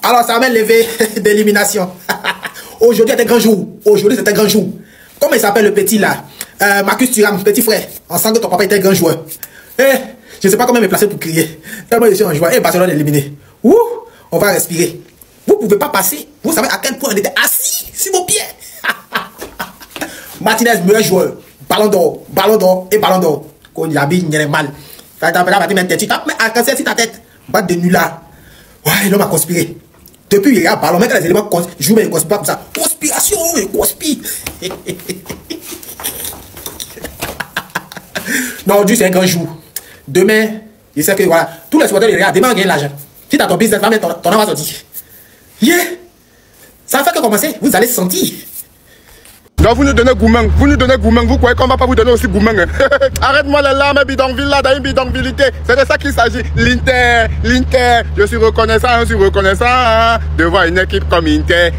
Alors, ça m'a levé d'élimination. Aujourd'hui, c'est un grand jour. Aujourd'hui, c'est un grand jour. Comment il s'appelle le petit là? Marcus Thuram, petit frère. On sent que ton papa était un grand joueur. Je ne sais pas comment me placer pour crier. Tellement je suis un joueur. Barcelone est éliminé. Ouh, on va respirer. Vous ne pouvez pas passer. Vous savez à quel point on était assis sur vos pieds. Martinez, meilleur joueur. Ballon d'or et ballon d'or. Quand il a bien, il est mal. Tu tapes, mais à casser sur ta tête. Batte de nul là. Ouais, l'homme a conspiré. Depuis, il y a ballon, mais les éléments jouent, mais ils ne conspirent pas comme ça. Conspiration, il conspire. Non, Dieu, c'est un grand jour. Demain, je sais que voilà, tous les supporters, ils regardent, demain, on gagne l'argent. Si tu as ton business, ton argent va sortir. Yeah. Ça fait que commencer, vous allez sentir. Donc vous nous donnez gourmand, vous croyez qu'on va pas vous donner aussi gourmand hein? Arrête-moi les larmes bidonville là, dans une bidonvillité. C'est de ça qu'il s'agit. L'Inter, je suis reconnaissant hein? Devant une équipe comme Inter,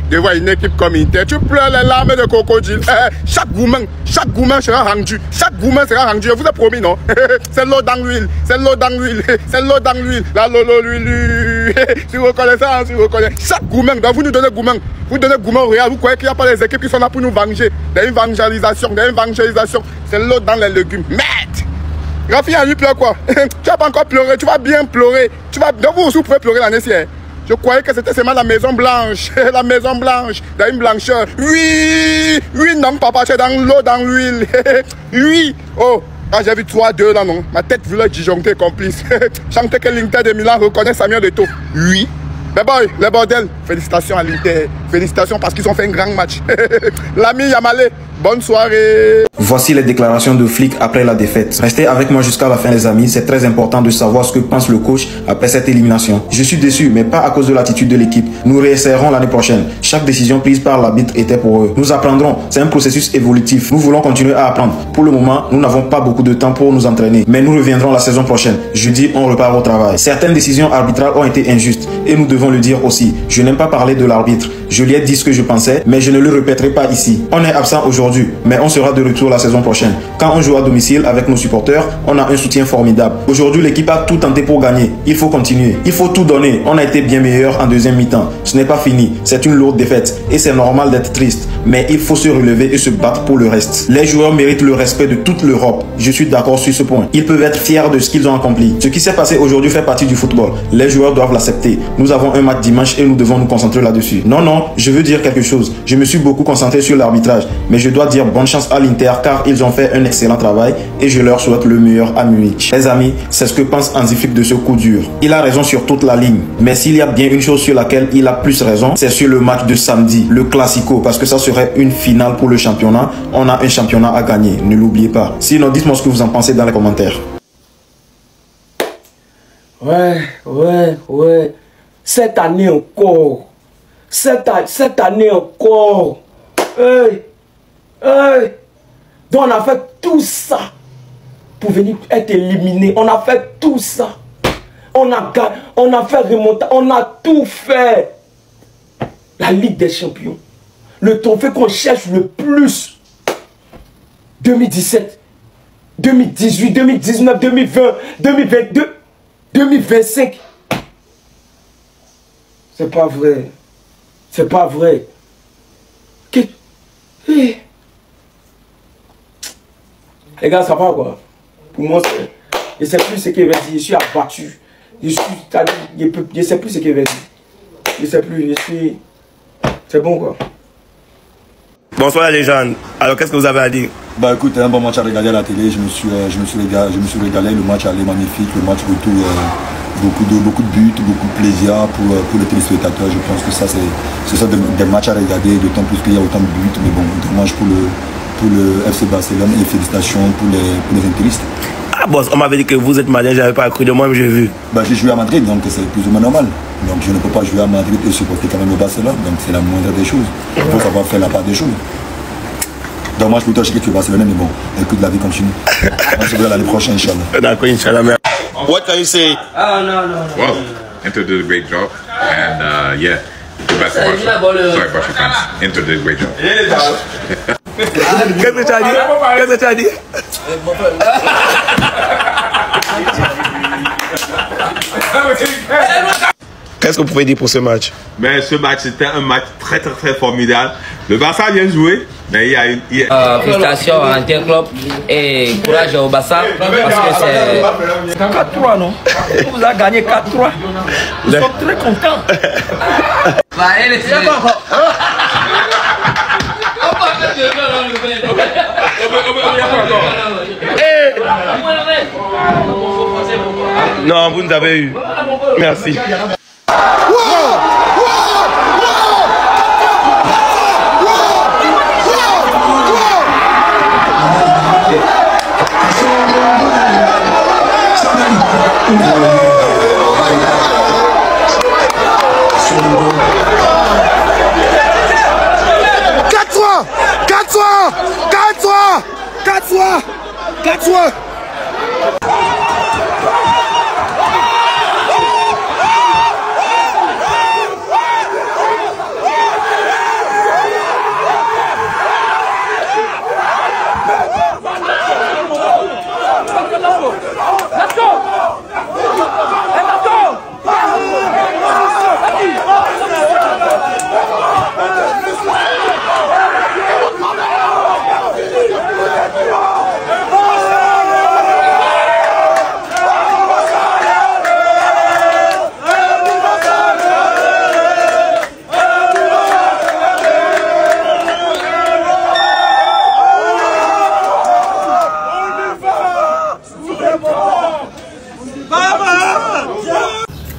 tu pleures les larmes de crocodile. Chaque gourmand sera rendu, je vous ai promis non? C'est l'eau dans l'huile, la lolo l'huile. Je suis reconnaissant, Chaque gourmand, donc vous nous donnez gourmand. Vous donnez gourmand au Real, vous croyez qu'il n'y a pas les équipes qui sont là pour nous venger? Des évangélisations. C'est l'eau dans les légumes. Merde! Rafi, lui pleure quoi? Tu vas pas encore pleurer, tu vas bien pleurer. Donc vous aussi vous pouvez pleurer l'année-ci. Je croyais que c'était seulement la Maison Blanche. La Maison Blanche, dans une blancheur. Oui, non, papa, tu es dans l'eau, dans l'huile. Oui, oh. Quand j'ai vu 3-2 là, non, ma tête voulait disjoncter complice. Chanter que l'Inter de Milan reconnaît Samuel Eto'o. Oui. Mais boy, les bordels, félicitations à l'Inter. Félicitations parce qu'ils ont fait un grand match. L'ami Yamalé, bonne soirée. Voici les déclarations de Flick après la défaite. Restez avec moi jusqu'à la fin les amis, c'est très important de savoir ce que pense le coach après cette élimination. Je suis déçu, mais pas à cause de l'attitude de l'équipe. Nous réessaierons l'année prochaine. Chaque décision prise par l'arbitre était pour eux. Nous apprendrons, c'est un processus évolutif. Nous voulons continuer à apprendre. Pour le moment, nous n'avons pas beaucoup de temps pour nous entraîner. Mais nous reviendrons la saison prochaine. Jeudi, on repart au travail. Certaines décisions arbitrales ont été injustes et nous devons le dire aussi. Je n'aime pas parler de l'arbitre. Je lui ai dit ce que je pensais, mais je ne le répéterai pas ici. On est absent aujourd'hui, mais on sera de retour la saison prochaine. Quand on joue à domicile avec nos supporters, on a un soutien formidable. Aujourd'hui, l'équipe a tout tenté pour gagner. Il faut continuer. Il faut tout donner. On a été bien meilleur en deuxième mi-temps. Ce n'est pas fini. C'est une lourde défaite et c'est normal d'être triste. Mais il faut se relever et se battre pour le reste. Les joueurs méritent le respect de toute l'Europe. Je suis d'accord sur ce point. Ils peuvent être fiers de ce qu'ils ont accompli. Ce qui s'est passé aujourd'hui fait partie du football. Les joueurs doivent l'accepter. Nous avons un match dimanche et nous devons nous concentrer là-dessus. Non, je veux dire quelque chose. Je me suis beaucoup concentré sur l'arbitrage, mais je dois dire bonne chance à l'Inter car ils ont fait un excellent travail et je leur souhaite le meilleur à Munich. Les amis, c'est ce que pense Hansi Flick de ce coup dur. Il a raison sur toute la ligne, mais s'il y a bien une chose sur laquelle il a plus raison, c'est sur le match de samedi, le Classico, parce que ça serait une finale pour le championnat. On a un championnat à gagner, ne l'oubliez pas. Sinon, dites-moi ce que vous en pensez dans les commentaires. Ouais. Cette année encore. Hey. Donc on a fait tout ça pour venir être éliminé. On a fait tout ça. On a fait remonter. On a tout fait. La Ligue des Champions. Le trophée qu'on cherche le plus. 2017, 2018, 2019, 2020, 2022, 2025. C'est pas vrai. C'est pas vrai. Les gars, ça va quoi? Pour moi, je sais plus ce qu'il va dire. Je suis abattu. Je sais plus ce qu'il va dire. Je sais plus. C'est bon quoi. Bonsoir la légende. Alors qu'est-ce que vous avez à dire? Bah écoute, un bon match à regarder à la télé. Je me suis régalé. Le match allait magnifique. Le match retour. Beaucoup de buts, beaucoup de plaisir pour les téléspectateurs. Je pense que ça c'est ça des matchs à regarder, d'autant plus qu'il y a autant de buts. Mais bon, dommage pour le FC Barcelone et félicitations pour les intéristes. Ah boss, on m'avait dit que vous êtes malien, j'avais pas cru de moi, mais j'ai vu. Bah j'ai joué à Madrid, donc c'est plus ou moins normal. Donc je ne peux pas jouer à Madrid et supporter quand même le Barcelone. Donc c'est la moindre des choses. Il faut savoir faire la part des choses. Dommage pour toi, je sais que tu es Barcelonais, mais bon, écoute, la vie continue. On se verra l'année prochaine, Inch'Allah. D'accord, Inch'Allah. What can you say? No. Well, Inter did a great job, and yeah, the best of Barca. Sorry, Barca fans. Inter did a great job. Qu'est-ce que tu as dit? Qu'est-ce que tu as dit? Qu'est-ce que vous pouvez dire pour ce match? Mais ce match, c'était un match très formidable. Le Barça a bien joué, mais il y a une... Félicitations à Interclub et courage au Barça parce que c'est 4-3, non? On vous a gagné 4-3. Nous sommes très contents. Non, vous nous avez eu. Merci.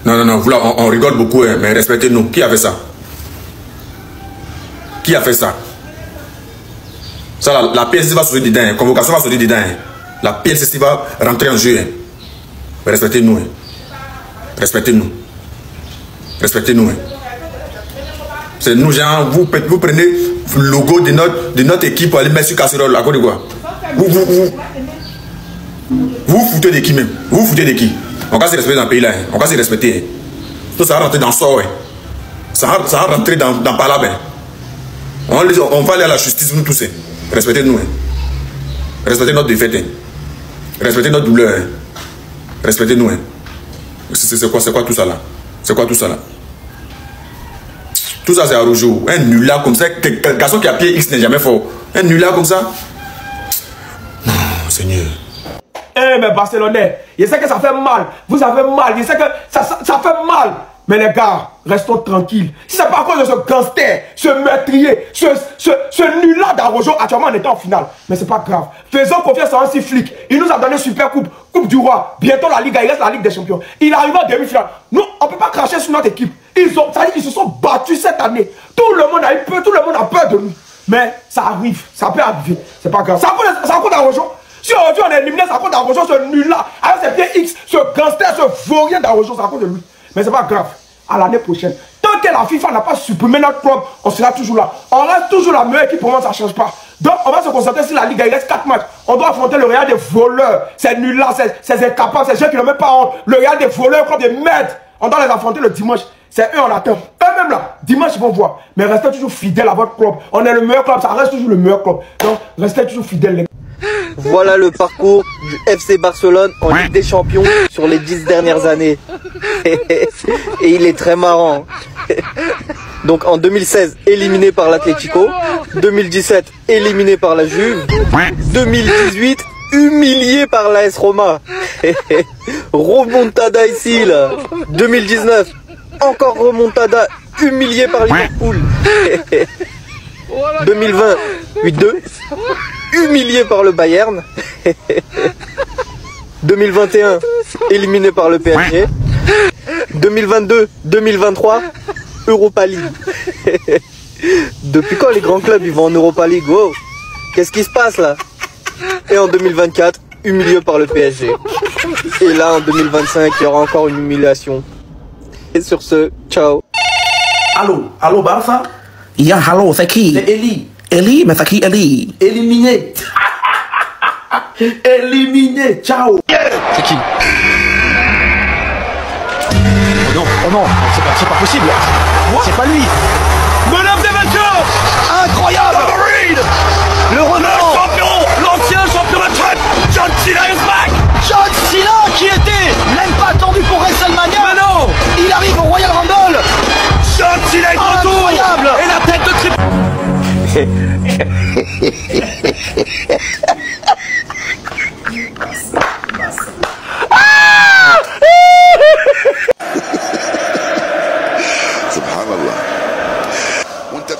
Non, voilà, on rigole beaucoup, hein, mais respectez-nous. Qui a fait ça? Qui a fait ça? Ça, la PSC va sortir dedans, hein. Convocation va sortir dedans. Hein. La PSC va rentrer en jeu. Hein. Respectez-nous. Hein. Respectez-nous. Respectez-nous. Hein. C'est nous, genre, vous prenez le logo de notre équipe pour aller mettre sur casserole. À cause de quoi? Vous foutez de qui même? Vous foutez de qui? On va se respecter dans le pays là. Hein. On va se respecter. Hein. Tout ça va rentrer dans le sort. Hein. Ça va rentrer dans Palab. Hein. On va aller à la justice, nous tous. Hein. Respectez-nous. Hein. Respectez notre défaite. Hein. Respectez notre douleur. Hein. Respectez-nous. Hein. C'est quoi tout ça là? C'est quoi tout ça là? Tout ça c'est à Rojo. Un nulard comme ça. Quel garçon qui a pied X n'est jamais fort. Un nulard comme ça. Non, Seigneur. Eh, mais Barcelonais, je sais que ça fait mal. Vous avez mal. Je sais que ça fait mal. Mais les gars, restons tranquilles. Si c'est pas à cause de ce gangster, ce meurtrier, ce nulard d'Arojo, actuellement on est en finale. Mais c'est pas grave. Faisons confiance à un six flic. Il nous a donné Super Coupe, Coupe du Roi. Bientôt la Ligue, il reste la Ligue des Champions. Il arrive en demi-finale. Nous, on peut pas cracher sur notre équipe. Ils se sont battus cette année. Tout le monde a eu peur, tout le monde a peur de nous. Mais ça arrive, ça peut arriver. C'est pas grave. Ça à cause d'Arojo. Si aujourd'hui on est éliminé, c'est à cause d'Arojo, ce nul-là, avec ses pieds X, ce gangster, ce vaurien d'Arojo, c'est à cause de lui. Mais c'est pas grave. À l'année prochaine, tant que la FIFA n'a pas supprimé notre club, on sera toujours là. On reste toujours la meilleure équipe, pour moi ça ne change pas. Donc on va se concentrer sur la Ligue, il reste 4 matchs. On doit affronter le Real des voleurs, ces nuls-là, ces incapables, ces gens qui n'ont même pas honte. Le Real des voleurs, club de merde. On doit les affronter le dimanche. C'est eux on attend. Eux-mêmes là, dimanche ils vont voir. Mais restez toujours fidèles à votre club. On est le meilleur club, ça reste toujours le meilleur club. Donc restez toujours fidèles les gars. Voilà le parcours du FC Barcelone en Ligue des Champions sur les 10 dernières années. Et il est très marrant. Donc en 2016, éliminé par l'Atlético. 2017, éliminé par la Juve. 2018, humilié par l'AS Roma. Remontada ici là. 2019, encore remontada, humilié par Liverpool. 2020, 8-2. Humilié par le Bayern. 2021, éliminé par le PSG. 2022, 2023, Europa League. Depuis quand les grands clubs ils vont en Europa League? Wow. Qu'est-ce qui se passe là? Et en 2024, humilié par le PSG. Et là en 2025, il y aura encore une humiliation. Et sur ce, ciao. Allô Barça? Yeah, allô, c'est qui? C'est Eli. Eli, mais c'est qui Eli? Éliminé. Éliminé. Ciao. C'est qui? Oh non, c'est pas possible. C'est pas lui. Mesdames et messieurs, Incroyable. le renard, champion, l'ancien champion de traite, John Cena is back. John Cena qui était même pas attendu pour WrestleMania. Mais non, Il arrive au Royal Rumble. Incroyable. Et la tête de Triple. Subhanallah. وانت